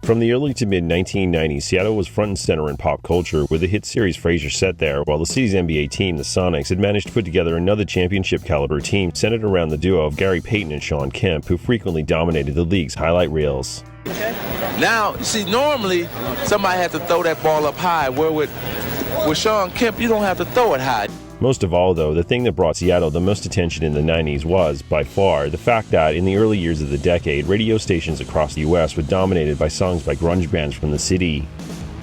From the early to mid-1990s, Seattle was front and center in pop culture, with the hit series Frasier set there, while the city's NBA team, the Sonics, had managed to put together another championship-caliber team centered around the duo of Gary Payton and Shawn Kemp, who frequently dominated the league's highlight reels. Now, you see, normally somebody has to throw that ball up high, where with Shawn Kemp, you don't have to throw it high. Most of all, though, the thing that brought Seattle the most attention in the 90s was, by far, the fact that in the early years of the decade, radio stations across the US were dominated by songs by grunge bands from the city.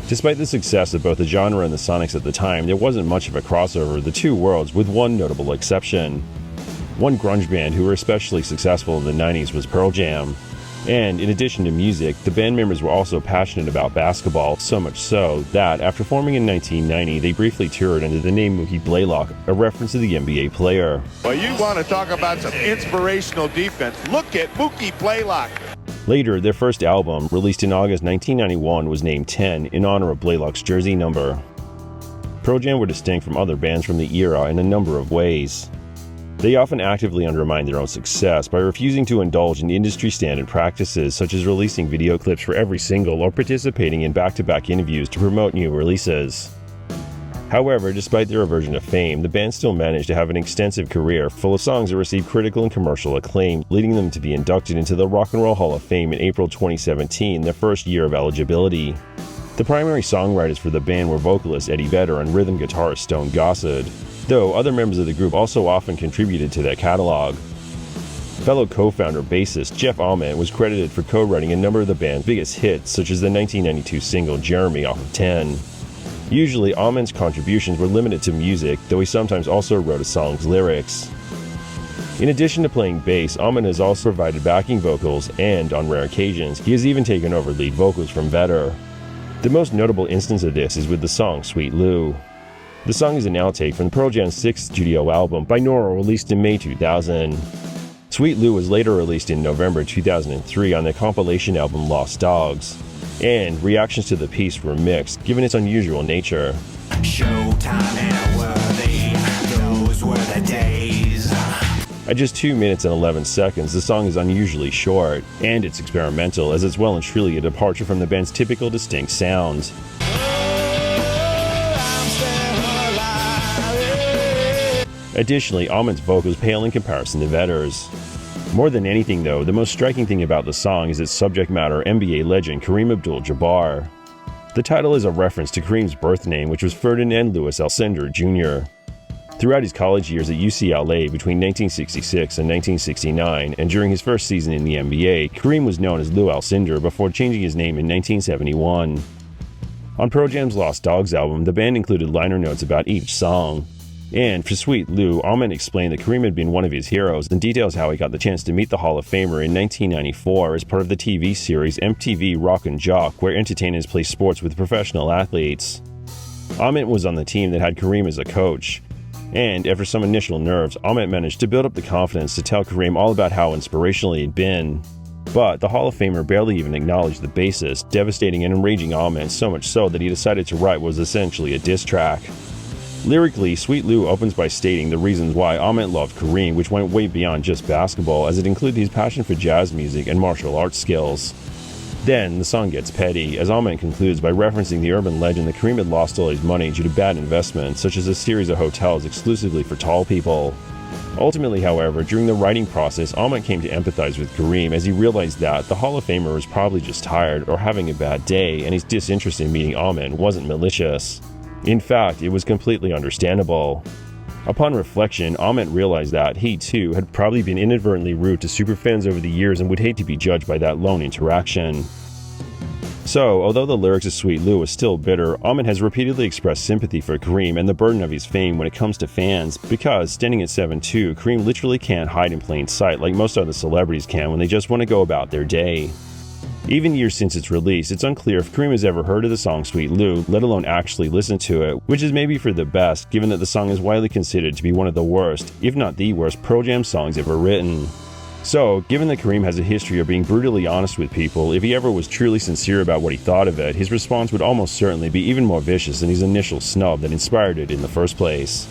Despite the success of both the genre and the Sonics at the time, there wasn't much of a crossover of the two worlds, with one notable exception. One grunge band who were especially successful in the 90s was Pearl Jam. And in addition to music, the band members were also passionate about basketball, so much so that, after forming in 1990, they briefly toured under the name Mookie Blaylock, a reference to the NBA player. Well, you want to talk about some inspirational defense. Look at Mookie Blaylock. Later, their first album, released in August 1991, was named 10 in honor of Blaylock's jersey number. Pearl Jam were distinct from other bands from the era in a number of ways. They often actively undermined their own success by refusing to indulge in industry-standard practices such as releasing video clips for every single or participating in back-to-back interviews to promote new releases. However, despite their aversion to fame, the band still managed to have an extensive career full of songs that received critical and commercial acclaim, leading them to be inducted into the Rock and Roll Hall of Fame in April 2017, their first year of eligibility. The primary songwriters for the band were vocalist Eddie Vedder and rhythm guitarist Stone Gossard, though other members of the group also often contributed to their catalog. Fellow co-founder bassist Jeff Ament was credited for co-writing a number of the band's biggest hits, such as the 1992 single Jeremy off of 10. Usually, Ament's contributions were limited to music, though he sometimes also wrote a song's lyrics. In addition to playing bass, Ament has also provided backing vocals, and, on rare occasions, he has even taken over lead vocals from Vedder. The most notable instance of this is with the song Sweet Lew. The song is an outtake from Pearl Jam's sixth studio album, Binaural, released in May 2000. Sweet Lew was later released in November 2003 on their compilation album Lost Dogs, and reactions to the piece were mixed, given its unusual nature. Showtime and worthy, those were the days. At just 2 minutes and 11 seconds, the song is unusually short, and it's experimental, as it's well and truly a departure from the band's typical distinct sounds. Additionally, Ament's vocals pale in comparison to Vedder's. More than anything though, the most striking thing about the song is its subject matter, NBA legend Kareem Abdul-Jabbar. The title is a reference to Kareem's birth name, which was Ferdinand Louis Alcindor Jr. Throughout his college years at UCLA between 1966 and 1969, and during his first season in the NBA, Kareem was known as Lou Alcindor before changing his name in 1971. On Pearl Jam's Lost Dogs album, the band included liner notes about each song. And for Sweet Lew, Ament explained that Kareem had been one of his heroes and details how he got the chance to meet the Hall of Famer in 1994 as part of the TV series MTV Rock and Jock, where entertainers play sports with professional athletes. Ament was on the team that had Kareem as a coach, and after some initial nerves, Ament managed to build up the confidence to tell Kareem all about how inspirational he'd been. But the Hall of Famer barely even acknowledged the bassist, devastating and enraging Ament so much so that he decided to write what was essentially a diss track. Lyrically, Sweet Lew opens by stating the reasons why Ament loved Kareem, which went way beyond just basketball, as it included his passion for jazz music and martial arts skills. Then, the song gets petty, as Ament concludes by referencing the urban legend that Kareem had lost all his money due to bad investments, such as a series of hotels exclusively for tall people. Ultimately, however, during the writing process, Ament came to empathize with Kareem as he realized that the Hall of Famer was probably just tired or having a bad day, and his disinterest in meeting Ament wasn't malicious. In fact, it was completely understandable. Upon reflection, Ament realized that he, too, had probably been inadvertently rude to superfans over the years and would hate to be judged by that lone interaction. So, although the lyrics of Sweet Lew is still bitter, Ament has repeatedly expressed sympathy for Kareem and the burden of his fame when it comes to fans, because, standing at 7'2", Kareem literally can't hide in plain sight like most other celebrities can when they just want to go about their day. Even years since its release, it's unclear if Kareem has ever heard of the song Sweet Lew, let alone actually listened to it, which is maybe for the best, given that the song is widely considered to be one of the worst, if not the worst, Pearl Jam songs ever written. So, given that Kareem has a history of being brutally honest with people, if he ever was truly sincere about what he thought of it, his response would almost certainly be even more vicious than his initial snub that inspired it in the first place.